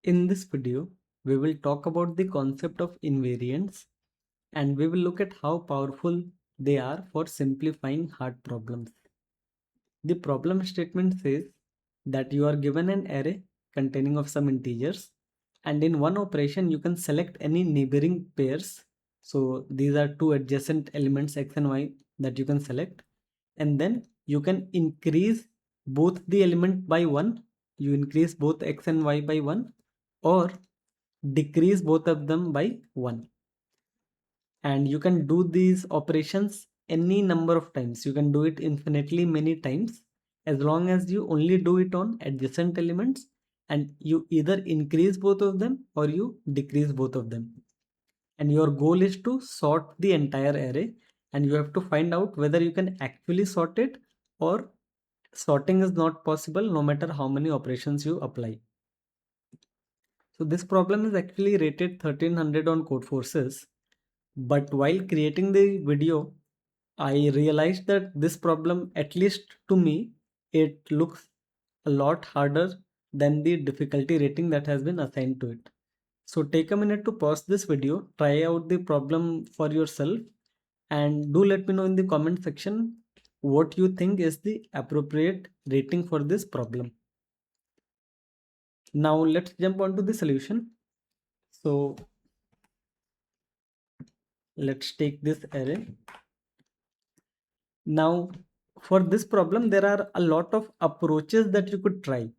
In this video, we will talk about the concept of invariants and we will look at how powerful they are for simplifying hard problems. The problem statement says that you are given an array containing of some integers, and in one operation you can select any neighboring pairs. So these are two adjacent elements x and y that you can select, and then you can increase both the element by 1. You increase both x and y by 1, or decrease both of them by 1. And you can do these operations any number of times. You can do it infinitely many times, as long as you only do it on adjacent elements and you either increase both of them or you decrease both of them. And your goal is to sort the entire array, and you have to find out whether you can actually sort it, or sorting is not possible no matter how many operations you apply. So this problem is actually rated 1300 on Codeforces, but while creating the video, I realized that this problem, at least to me, it looks a lot harder than the difficulty rating that has been assigned to it. So take a minute to pause this video, try out the problem for yourself, and do let me know in the comment section what you think is the appropriate rating for this problem. Now let's jump on to the solution. So let's take this array. Now, for this problem, there are a lot of approaches that you could try.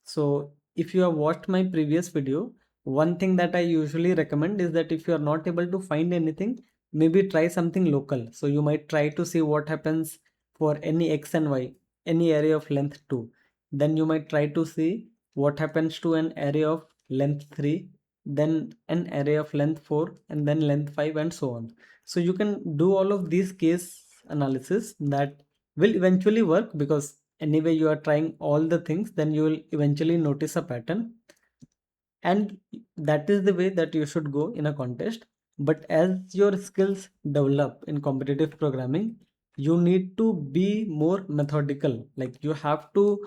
So if you have watched my previous video, one thing that I usually recommend is that if you are not able to find anything, maybe try something local. So you might try to see what happens for any x and y, any array of length 2. Then you might try to see what happens to an array of length 3, then an array of length 4, and then length 5, and so on. So you can do all of these case analysis that will eventually work, because anyway you are trying all the things, then you will eventually notice a pattern, and that is the way that you should go in a contest. But as your skills develop in competitive programming, you need to be more methodical. Like you have to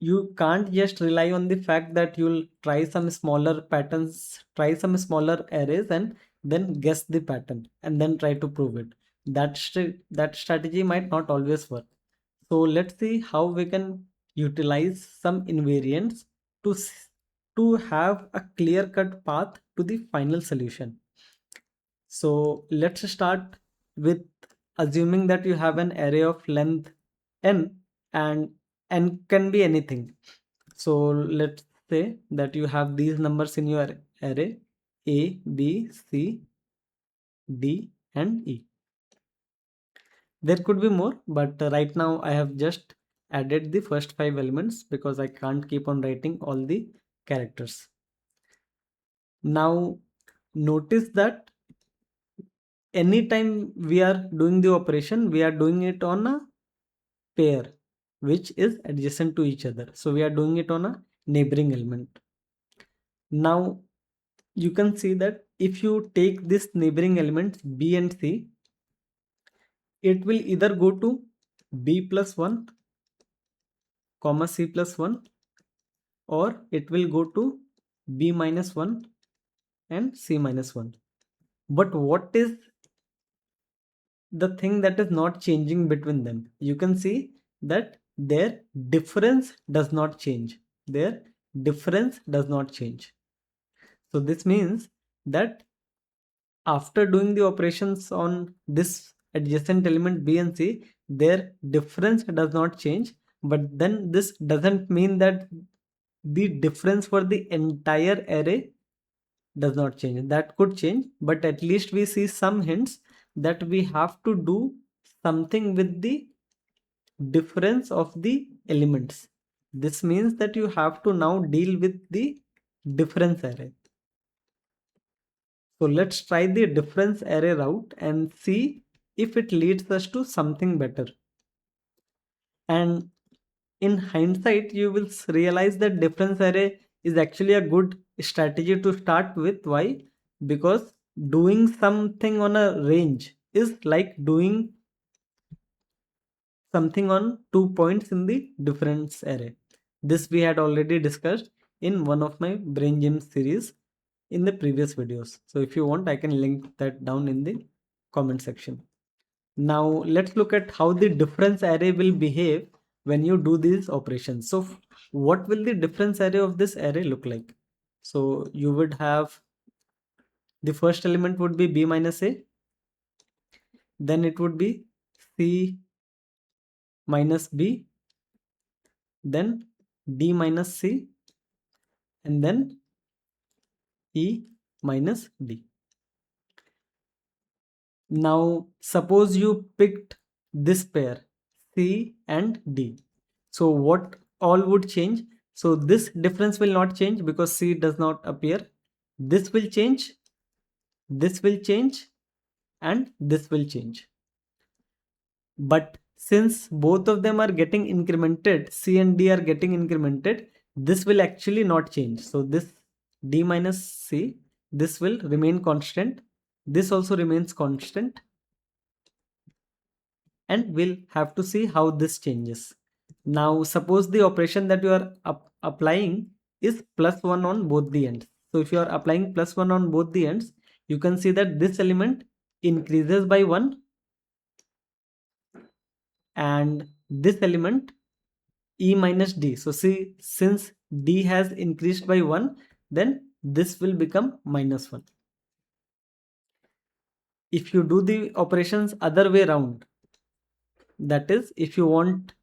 you can't just rely on the fact that you'll try some smaller patterns, try some smaller arrays, and then guess the pattern and then try to prove it. That strategy might not always work. So let's see how we can utilize some invariants to to have a clear cut path to the final solution. So let's start with assuming that you have an array of length n, and n can be anything. So let's say that you have these numbers in your array: A, B, C, D, and E. There could be more, but right now I have just added the first 5 elements because I can't keep on writing all the characters. Now notice that anytime we are doing the operation, we are doing it on a pair which is adjacent to each other. So we are doing it on a neighboring element. Now you can see that if you take this neighboring elements B and C, it will either go to B plus 1 comma C plus 1, or it will go to B minus 1 and C minus 1. But what is the thing that is not changing between them? You can see that their difference does not change. Their difference does not change. So this means that after doing the operations on this adjacent element B and C, their difference does not change. But then this doesn't mean that the difference for the entire array does not change. That could change, but at least we see some hints that we have to do something with the difference of the elements. This means that you have to now deal with the difference array. So let's try the difference array route and see if it leads us to something better. And in hindsight, you will realize that difference array is actually a good strategy to start with. Why? Because doing something on a range is like doing something on 2 points in the difference array. This we had already discussed. in one of my brain gym series in the previous videos. So if you want, I can link that down in the comment section. Now let's look at how the difference array will behave when you do these operations. So what will the difference array of this array look like? So you would have the first element would be b minus a, then it would be c minus b, then d minus c, and then e minus d. Now suppose you picked this pair c and d. So what all would change? So this difference will not change because c does not appear. This will change, this will change, and this will change. But since both of them are getting incremented, c and d are getting incremented, this will actually not change. So this d minus c, this will remain constant. This also remains constant. And we'll have to see how this changes. Now suppose the operation that you are applying is +1 on both the ends. So if you are applying +1 on both the ends, you can see that this element increases by 1 and this element e minus d. So see, since d has increased by 1, then this will become -1. If you do the operations other way around, that is, if you want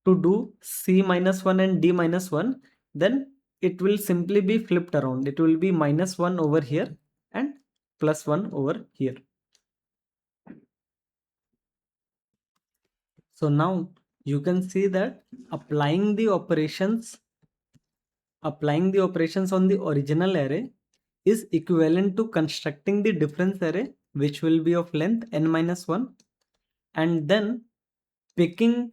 to do c minus 1 and d minus 1, then it will simply be flipped around. It will be -1 over here and +1 over here. So now you can see that applying the operations on the original array is equivalent to constructing the difference array, which will be of length n minus 1, and then picking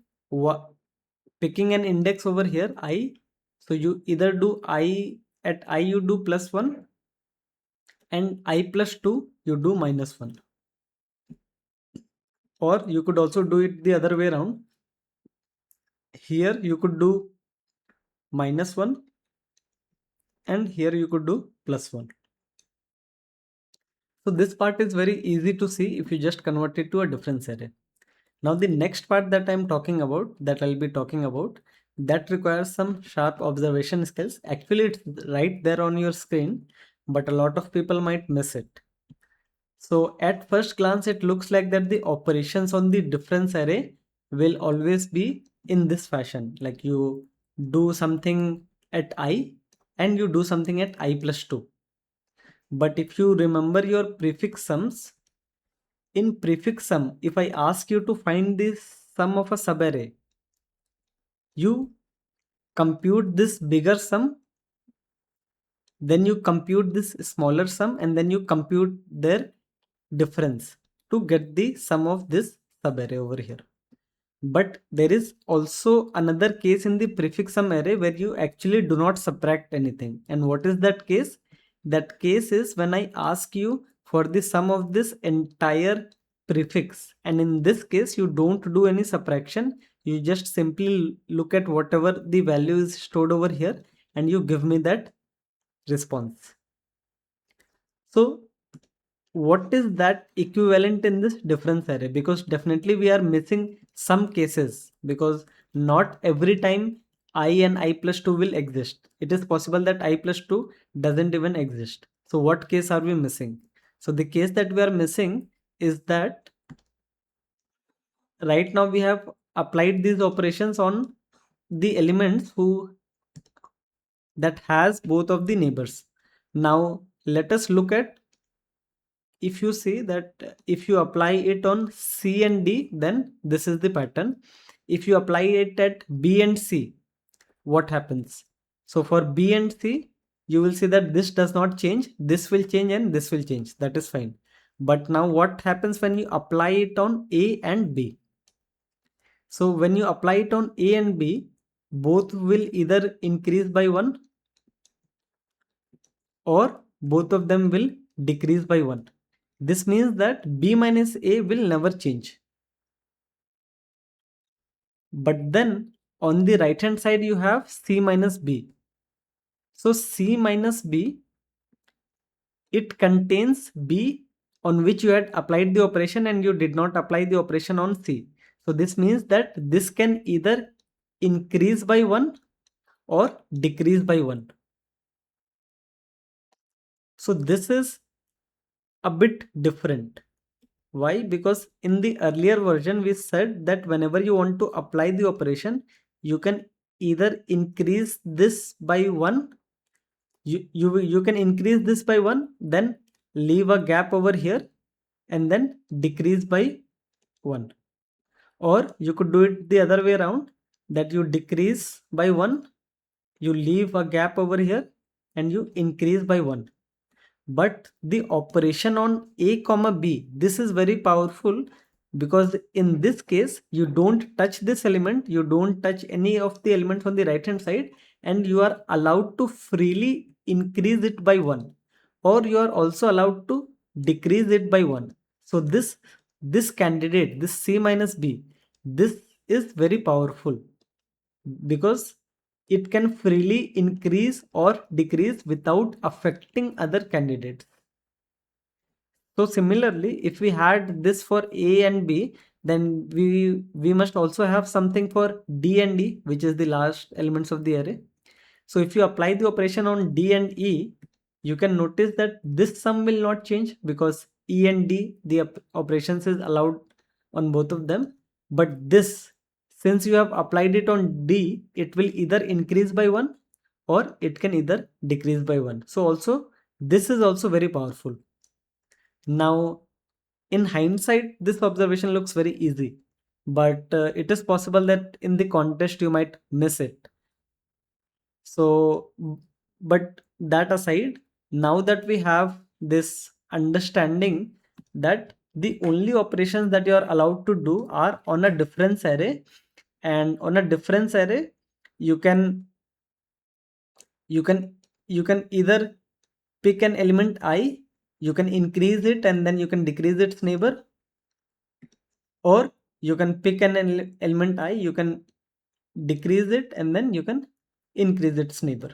an index over here I. So you either do I at I you do +1 and I plus 2 you do -1, or you could also do it the other way around. Here you could do -1 and here you could do +1. So this part is very easy to see if you just convert it to a difference array. Now the next part that I'll be talking about, that requires some sharp observation skills. Actually, it's right there on your screen, but a lot of people might miss it. So at first glance, it looks like that the operations on the difference array will always be in this fashion. Like you do something at I and you do something at I plus 2. But if you remember your prefix sums, in prefix sum, if I ask you to find the sum of a subarray, you compute this bigger sum, then you compute this smaller sum, and then you compute their difference to get the sum of this subarray over here. But there is also another case in the prefix sum array where you actually do not subtract anything. And what is that case? That case is when I ask you for the sum of this entire prefix, and in this case you don't do any subtraction, you just simply look at whatever the value is stored over here and you give me that response. So what is that equivalent in this difference array? Because definitely we are missing some cases, because not every time I and I plus 2 will exist. It is possible that I plus 2 doesn't even exist. So what case are we missing? So the case that we are missing is that right now we have applied these operations on the elements that has both of the neighbors. Now let us look at, if you see that if you apply it on C and D, then this is the pattern. If you apply it at B and C, what happens? So for B and C, you will see that this does not change, this will change and this will change. That is fine. But now what happens when you apply it on A and B? So when you apply it on A and B, both will either increase by 1 or both of them will decrease by 1. This means that B minus A will never change. But then on the right hand side you have C minus B. So C minus B, it contains B on which you had applied the operation and you did not apply the operation on C. So this means that this can either increase by 1 or decrease by 1. So this is a bit different. Why? Because in the earlier version we said that whenever you want to apply the operation, you can either increase this by 1, you can increase this by 1, then leave a gap over here and then decrease by 1. Or you could do it the other way around, that you decrease by 1, you leave a gap over here and you increase by 1. But the operation on a comma b, this is very powerful, because in this case you don't touch this element, you don't touch any of the elements on the right hand side, and you are allowed to freely increase it by 1, or you are also allowed to decrease it by 1. So this candidate, this C minus B, this is very powerful because it can freely increase or decrease without affecting other candidates. So similarly, if we had this for A and B, then we must also have something for D and E, which is the last elements of the array. So if you apply the operation on D and E, you can notice that this sum will not change because E and D, the operations is allowed on both of them. But this, since you have applied it on D, it will either increase by 1 or it can either decrease by 1. So also, this is also very powerful. Now, in hindsight, this observation looks very easy, but it is possible that in the context you might miss it. So, but that aside, now that we have this understanding that the only operations that you are allowed to do are on a difference array, and on a difference array, you can you can you can either pick an element I, you can increase it and then you can decrease its neighbor, or you can pick an element I, you can decrease it and then you can increase its neighbor.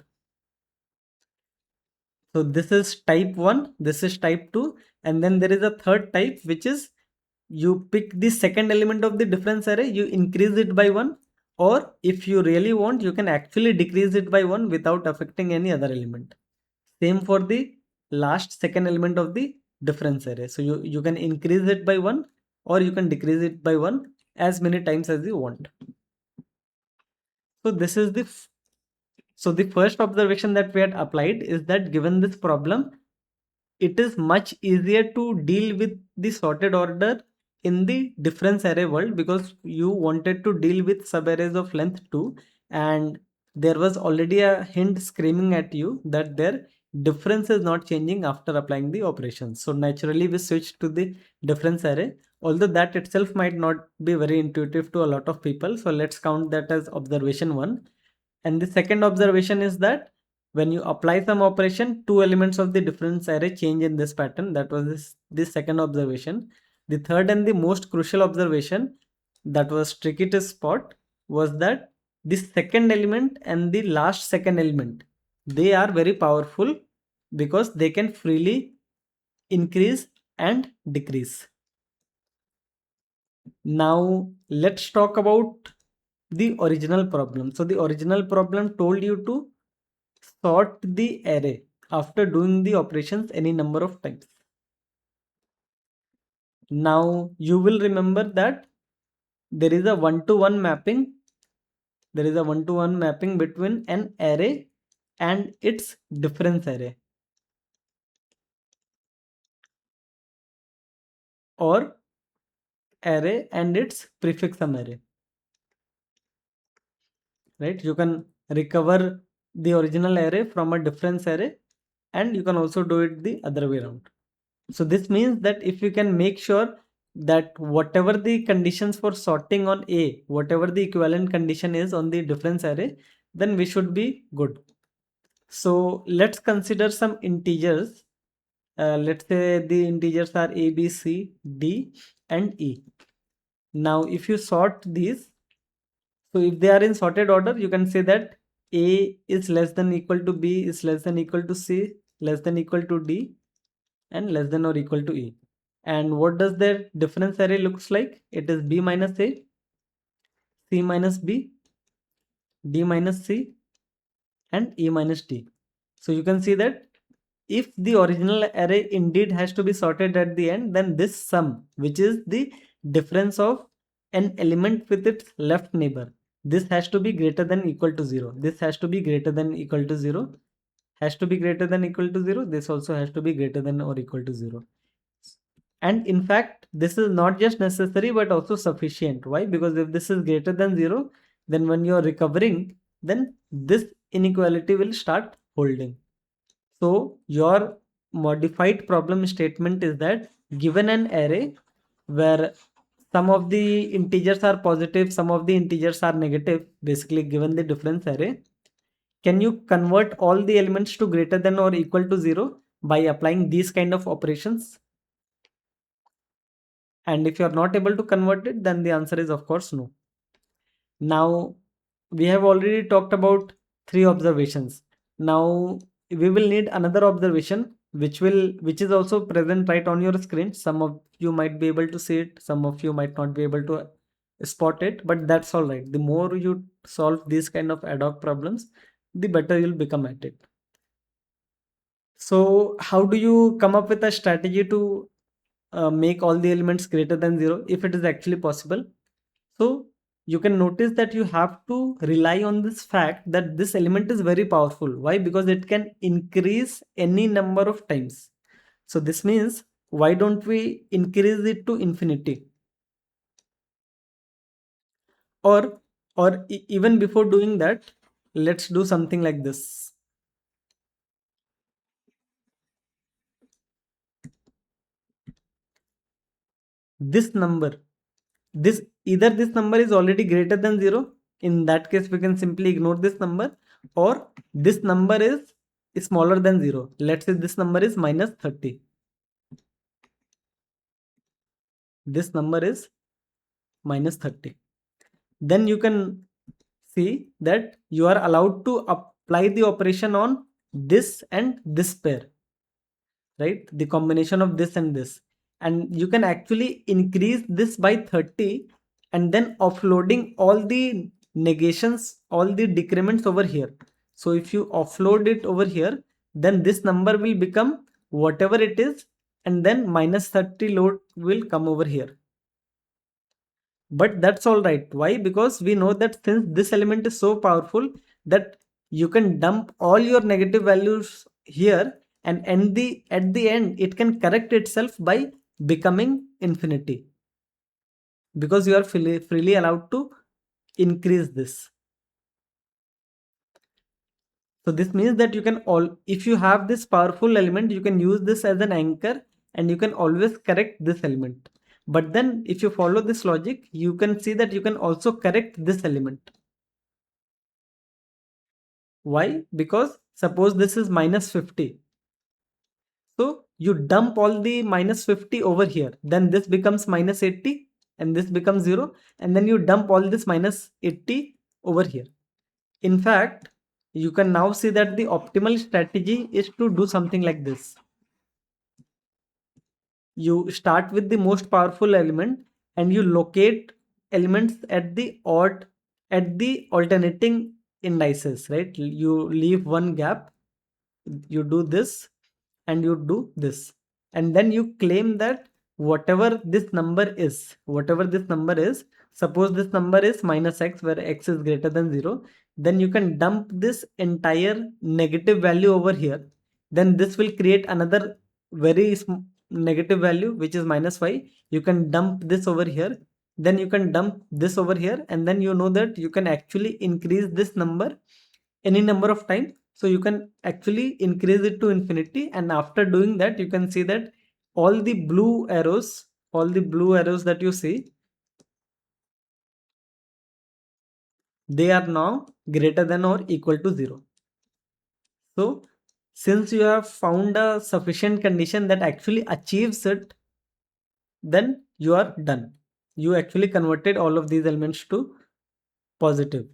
So this is type 1, this is type 2, and then there is a third type, which is you pick the second element of the difference array, you increase it by 1, or if you really want, you can actually decrease it by 1 without affecting any other element. Same for the last second element of the difference array. So you can increase it by 1 or you can decrease it by 1 as many times as you want. So this is the first observation that we had applied is that given this problem, it is much easier to deal with the sorted order in the difference array world, because you wanted to deal with subarrays of length 2, and there was already a hint screaming at you that their difference is not changing after applying the operations. So naturally we switched to the difference array, although that itself might not be very intuitive to a lot of people. So let's count that as observation 1. And the second observation is that when you apply some operation, two elements of the difference array change in this pattern. That was this second observation. The third and the most crucial observation that was tricky to spot was that the second element and the last second element, they are very powerful because they can freely increase and decrease. Now let's talk about the original problem. So the original problem told you to sort the array after doing the operations any number of times. Now you will remember that there is a one-to-one mapping. There is a one-to-one mapping between an array and its difference array, or array and its prefix sum array. Right? You can recover the original array from a difference array, and you can also do it the other way around. So this means that if you can make sure that whatever the conditions for sorting on A, whatever the equivalent condition is on the difference array, then we should be good. So let's consider some integers. Let's say the integers are A, B, C, D, and E. Now if you sort these, so if they are in sorted order, you can say that A is less than equal to B is less than equal to C, less than equal to D, and less than or equal to E. And what does their difference array looks like? It is B minus A, C minus B, D minus C, and E minus D. So you can see that if the original array indeed has to be sorted at the end, then this sum, which is the difference of an element with its left neighbor, this has to be greater than equal to 0. This has to be greater than equal to 0, has to be greater than equal to 0. This also has to be greater than or equal to 0. And in fact, this is not just necessary but also sufficient. Why? Because if this is greater than 0, then when you're recovering, then this inequality will start holding. So your modified problem statement is that given an array where some of the integers are positive, some of the integers are negative, basically given the difference array, can you convert all the elements to greater than or equal to 0 by applying these kind of operations? And if you are not able to convert it, then the answer is of course no. Now we have already talked about three observations. Now we will need another observation which is also present right on your screen. Some of you might be able to see it, some of you might not be able to spot it, but that's all right. The more you solve these kind of ad hoc problems, the better you'll become at it. So how do you come up with a strategy to make all the elements greater than 0 if it is actually possible? So you can notice that you have to rely on this fact that this element is very powerful. Why? Because it can increase any number of times. So this means, why don't we increase it to infinity? Or even before doing that, let's do something like this. This number, this either this number is already greater than 0. In that case, we can simply ignore this number, or this number is smaller than 0. Let's say this number is minus 30. This number is minus 30. Then you can see that you are allowed to apply the operation on this and this pair, right? The combination of this and this. And you can actually increase this by 30 and then offloading all the negations, all the decrements over here. So if you offload it over here, then this number will become whatever it is, and then minus 30 load will come over here. But that's all right. Why? Because we know that since this element is so powerful that you can dump all your negative values here, and at the end it can correct itself by becoming infinity, because you are freely allowed to increase this. So this means that you can if you have this powerful element, you can use this as an anchor and you can always correct this element. But then if you follow this logic, you can see that you can also correct this element. Why? Because suppose this is minus 50. So you dump all the minus 50 over here. Then this becomes minus 80 and this becomes 0. And then you dump all this minus 80 over here. In fact, you can now see that the optimal strategy is to do something like this. You start with the most powerful element and you locate elements at the alternating indices, right? You leave one gap, you do this and you do this, and then you claim that whatever this number is, suppose this number is minus x where x is greater than 0, then you can dump this entire negative value over here. Then this will create another very negative value which is minus 5. You can dump this over here, then you can dump this over here, and then you know that you can actually increase this number any number of times. So you can actually increase it to infinity, and after doing that you can see that all the blue arrows that you see, they are now greater than or equal to 0. So since you have found a sufficient condition that actually achieves it, then you are done. You actually converted all of these elements to positive.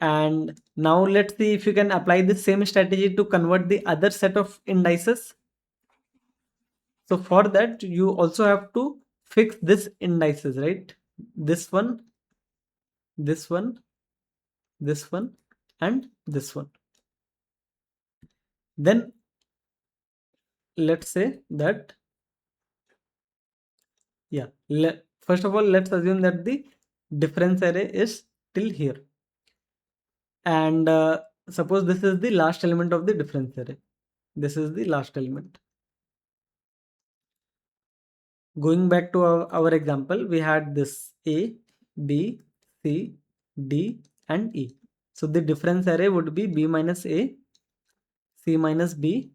And now let's see if you can apply the same strategy to convert the other set of indices. So for that, you also have to fix this indices, right? This one, this one, this one, and this one. Then let's say that, yeah, first of all, let's assume that the difference array is till here. And suppose this is the last element of the difference array. This is the last element. Going back to our example, we had this A, B, C, D, and E. So the difference array would be B minus A, C minus B,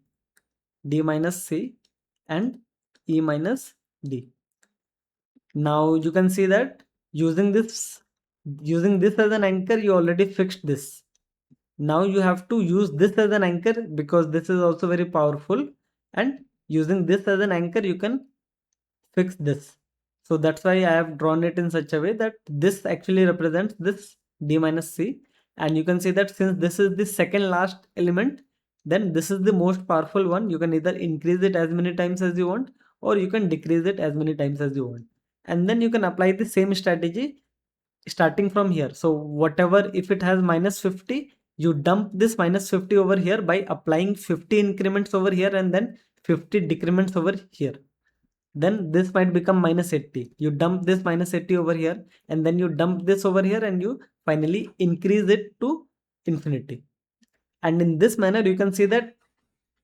D minus C, and E minus D. Now you can see that using this as an anchor, you already fixed this. Now you have to use this as an anchor because this is also very powerful, and using this as an anchor you can fix this. So that's why I have drawn it in such a way that this actually represents this D minus C, and you can see that since this is the second last element, then this is the most powerful one. You can either increase it as many times as you want, or you can decrease it as many times as you want, and then you can apply the same strategy starting from here. So whatever, if it has minus 50, you dump this minus 50 over here by applying 50 increments over here and then 50 decrements over here. Then this might become minus 80. You dump this minus 80 over here, and then you dump this over here, and you finally increase it to infinity. And in this manner you can see that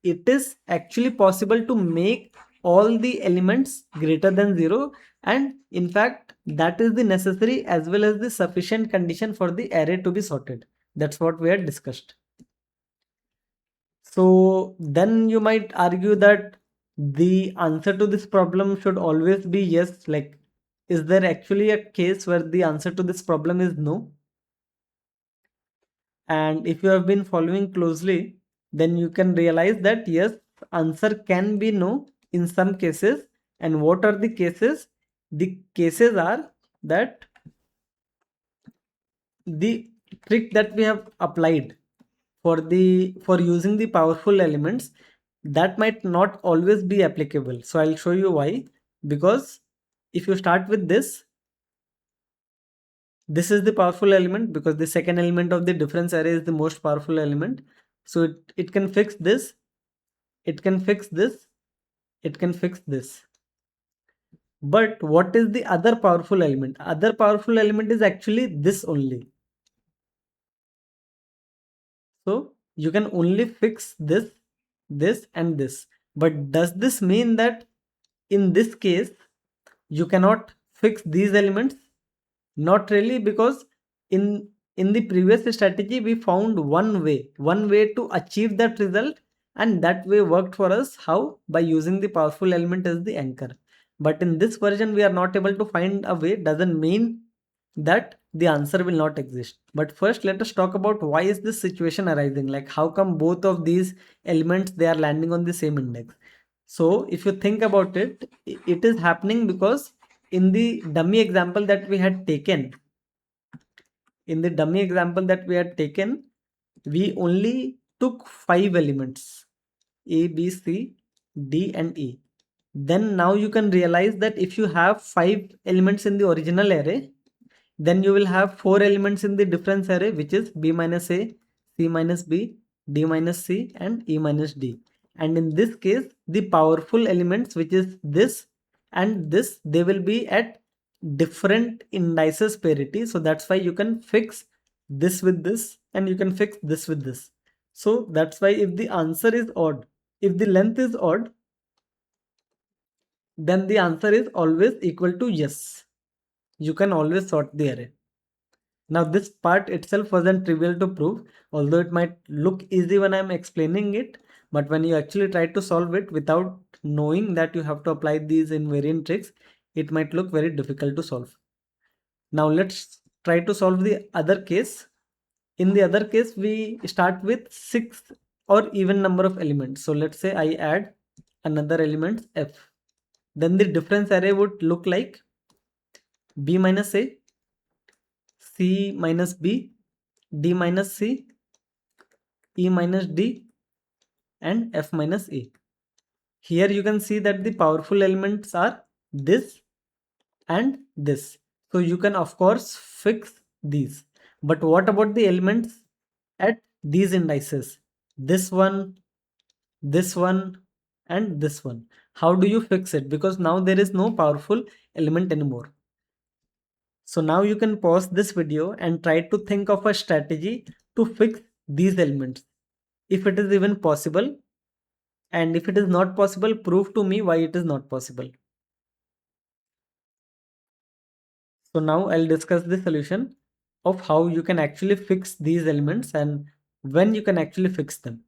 it is actually possible to make all the elements greater than 0, and in fact that is the necessary as well as the sufficient condition for the array to be sorted. That's what we had discussed. So then you might argue that the answer to this problem should always be yes. Like, is there actually a case where the answer to this problem is no? And if you have been following closely, then you can realize that yes, answer can be no in some cases. And what are the cases? The cases are that the trick that we have applied for using the powerful elements, that might not always be applicable. So I'll show you why. Because if you start with this is the powerful element, because the second element of the difference array is the most powerful element. So it can fix this, it can fix this, it can fix this. But what is the other powerful element? Other powerful element is actually this only. So you can only fix this, this, and this. But does this mean that in this case you cannot fix these elements? Not really, because in the previous strategy we found one way to achieve that result, and that way worked for us. How? By using the powerful element as the anchor. But in this version we are not able to find a way. Doesn't mean that the answer will not exist. But first let us talk about why is this situation arising. Like, how come both of these elements, they are landing on the same index? So if you think about it, it is happening because in the dummy example that we had taken, we only took 5 elements: A, B, C, D, and E. Then now you can realize that if you have 5 elements in the original array, then you will have 4 elements in the difference array, which is B minus A, C minus B, D minus C, and E minus D. And in this case, the powerful elements, which is this and this, they will be at different indices parity. So that's why you can fix this with this, and you can fix this with this. So that's why if the answer is odd, if the length is odd, then the answer is always equal to yes. You can always sort the array. Now this part itself wasn't trivial to prove, although it might look easy when I'm explaining it, but when you actually try to solve it without knowing that you have to apply these invariant tricks, it might look very difficult to solve. Now let's try to solve the other case. In the other case, we start with 6 or even number of elements. So let's say I add another element f. Then the difference array would look like B minus A, C minus B, D minus C, E minus D, and F minus E. Here you can see that the powerful elements are this and this. So you can of course fix these. But what about the elements at these indices? This one, and this one. How do you fix it? Because now there is no powerful element anymore. So now you can pause this video and try to think of a strategy to fix these elements. If it is even possible, and if it is not possible, prove to me why it is not possible. So now I'll discuss the solution of how you can actually fix these elements and when you can actually fix them.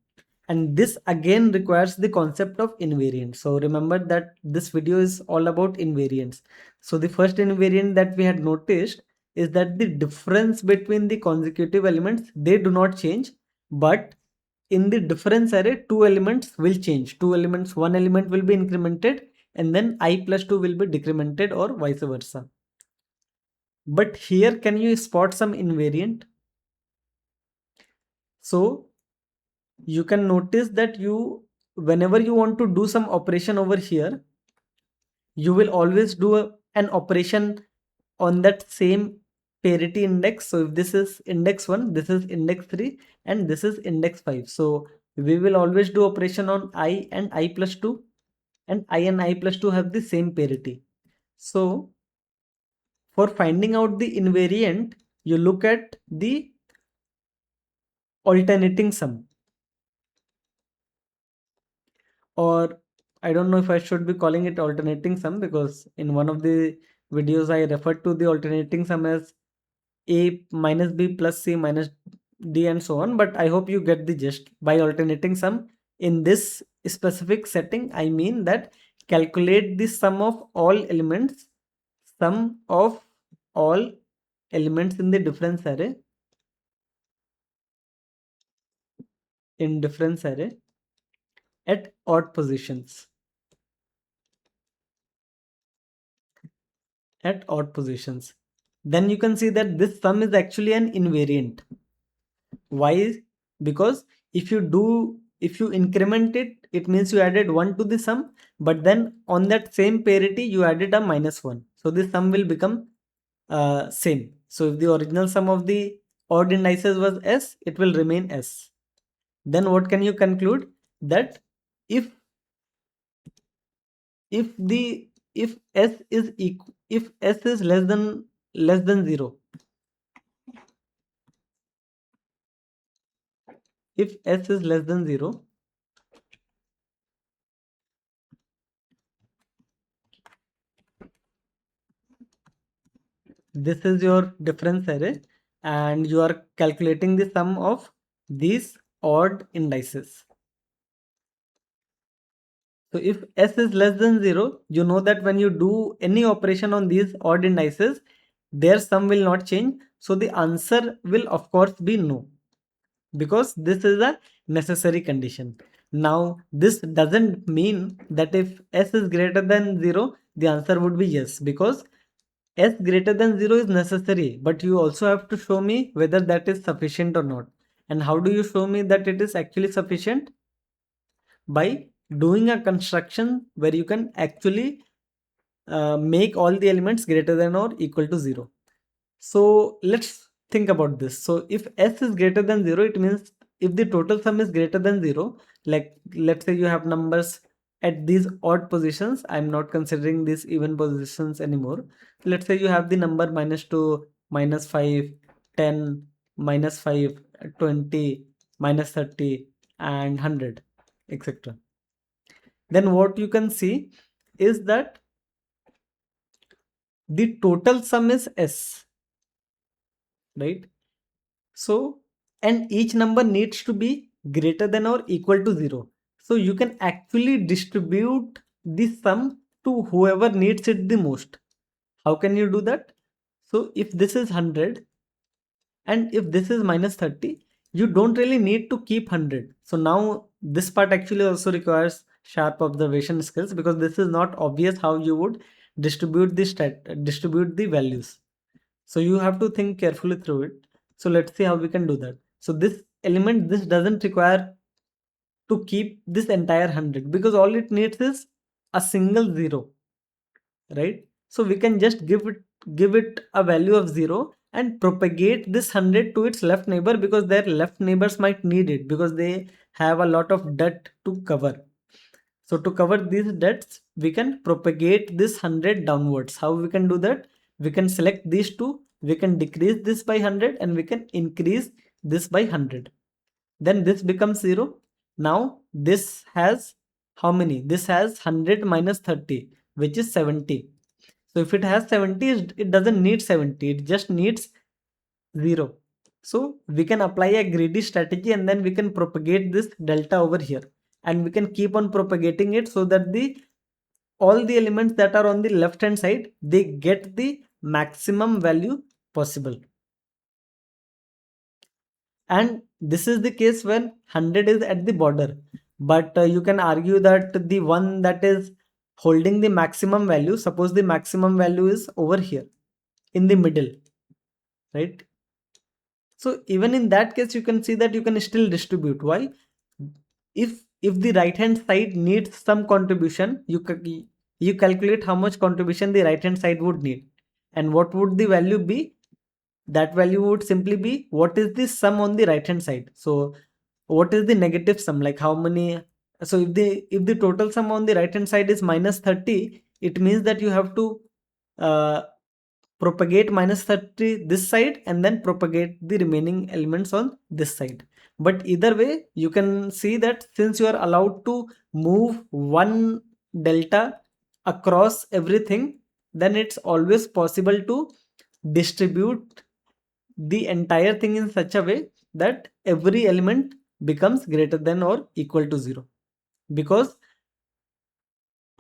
And this again requires the concept of invariant. So remember that this video is all about invariants. So the first invariant that we had noticed is that the difference between the consecutive elements, they do not change, but in the difference array, two elements will change. Two elements, one element will be incremented and then I plus 2 will be decremented or vice versa. But here, can you spot some invariant? So you can notice that whenever you want to do some operation over here, you will always do an operation on that same parity index. So if this is index 1, this is index 3, and this is index 5. So we will always do operation on I and I plus 2, and I and I plus 2 have the same parity. So for finding out the invariant, you look at the alternating sum. Or I don't know if I should be calling it alternating sum, because in one of the videos I referred to the alternating sum as A minus B plus C minus D and so on. But I hope you get the gist. By alternating sum, in this specific setting, I mean that calculate the sum of all elements, in the difference array, at odd positions. Then you can see that this sum is actually an invariant. Why? Because if you increment it, it means you added 1 to the sum, but then on that same parity you added a minus 1. So this sum will become same. So if the original sum of the odd indices was S, it will remain S. Then what can you conclude? That if if S is equal, if S is less than 0, if S is less than 0, this is your difference array and you are calculating the sum of these odd indices. So if S is less than 0, you know that when you do any operation on these odd indices, their sum will not change. So the answer will of course be no, because this is a necessary condition. Now this doesn't mean that if S is greater than 0, the answer would be yes, because S greater than 0 is necessary, but you also have to show me whether that is sufficient or not. And how do you show me that it is actually sufficient? By doing a construction where you can actually make all the elements greater than or equal to 0. So let's think about this. So if S is greater than 0, it means if the total sum is greater than 0, like let's say you have numbers at these odd positions, I'm not considering these even positions anymore. Let's say you have the number minus 2, minus 5, 10, minus 5, 20, minus 30, and 100, etc. Then what you can see is that the total sum is S, right? So, and each number needs to be greater than or equal to 0. So you can actually distribute the sum to whoever needs it the most. How can you do that? So if this is 100 and if this is minus 30, you don't really need to keep 100. So now this part actually also requires sharp observation skills, because this is not obvious how you would distribute the values. So you have to think carefully through it. So let's see how we can do that. So this element, this doesn't require to keep this entire 100 because all it needs is a single 0, right? So we can just give it a value of 0 and propagate this 100 to its left neighbor, because their left neighbors might need it because they have a lot of dirt to cover. So to cover these debts, we can propagate this 100 downwards. How we can do that? We can select these two, we can decrease this by 100 and we can increase this by 100. Then this becomes 0. Now this has how many? This has 100 minus 30, which is 70. So if it has 70, it doesn't need 70, it just needs 0. So we can apply a greedy strategy and then we can propagate this delta over here, and we can keep on propagating it so that the all the elements that are on the left hand side, they get the maximum value possible. And this is the case when 100 is at the border, but you can argue that the one that is holding the maximum value, suppose the maximum value is over here in the middle, right? So even in that case, you can see that you can still distribute. Why? If the right hand side needs some contribution, you calculate how much contribution the right hand side would need, and what would the value be? That value would simply be what is the sum on the right hand side. So what is the negative sum, like how many? So if the total sum on the right hand side is minus 30, it means that you have to uh, propagate minus 30 this side and then propagate the remaining elements on this side. But either way, you can see that since you are allowed to move one delta across everything, then it's always possible to distribute the entire thing in such a way that every element becomes greater than or equal to 0. Because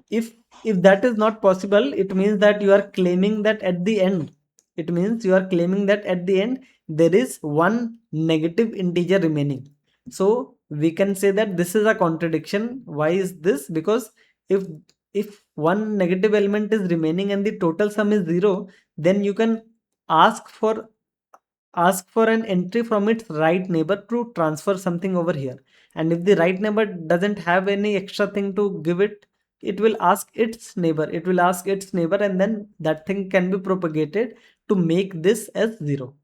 if that is not possible, it means that you are claiming that at the end, there is one negative integer remaining. So we can say that this is a contradiction. Why is this? Because if one negative element is remaining and the total sum is 0, then you can ask for an entry from its right neighbor to transfer something over here. And if the right neighbor doesn't have any extra thing to give it, it will ask its neighbor, and then that thing can be propagated to make this as 0.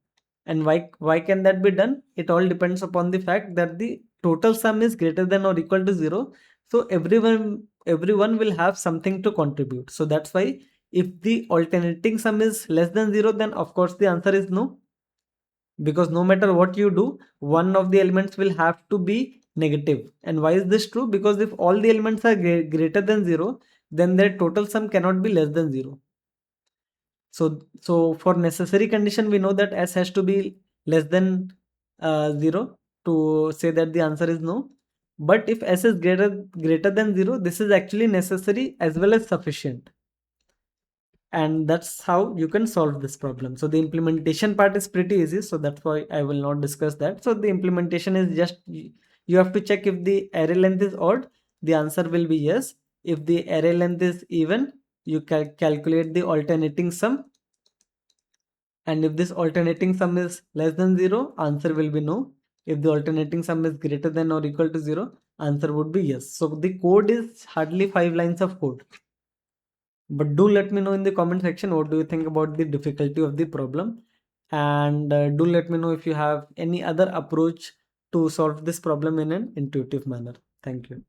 And why can that be done? It all depends upon the fact that the total sum is greater than or equal to 0. So everyone will have something to contribute. So that's why if the alternating sum is less than 0, then of course the answer is no, because no matter what you do, one of the elements will have to be negative. And why is this true? Because if all the elements are greater than 0, then their total sum cannot be less than 0. So for necessary condition, we know that s has to be less than 0 to say that the answer is no. But if s is greater than 0, this is actually necessary as well as sufficient. And that's how you can solve this problem. So the implementation part is pretty easy, so that's why I will not discuss that. So the implementation is just you have to check if the array length is odd, the answer will be yes. If the array length is even, you calculate the alternating sum, and if this alternating sum is less than 0, answer will be no. If the alternating sum is greater than or equal to 0, answer would be yes. So the code is hardly 5 lines of code. But do let me know in the comment section what do you think about the difficulty of the problem, and do let me know if you have any other approach to solve this problem in an intuitive manner. Thank you.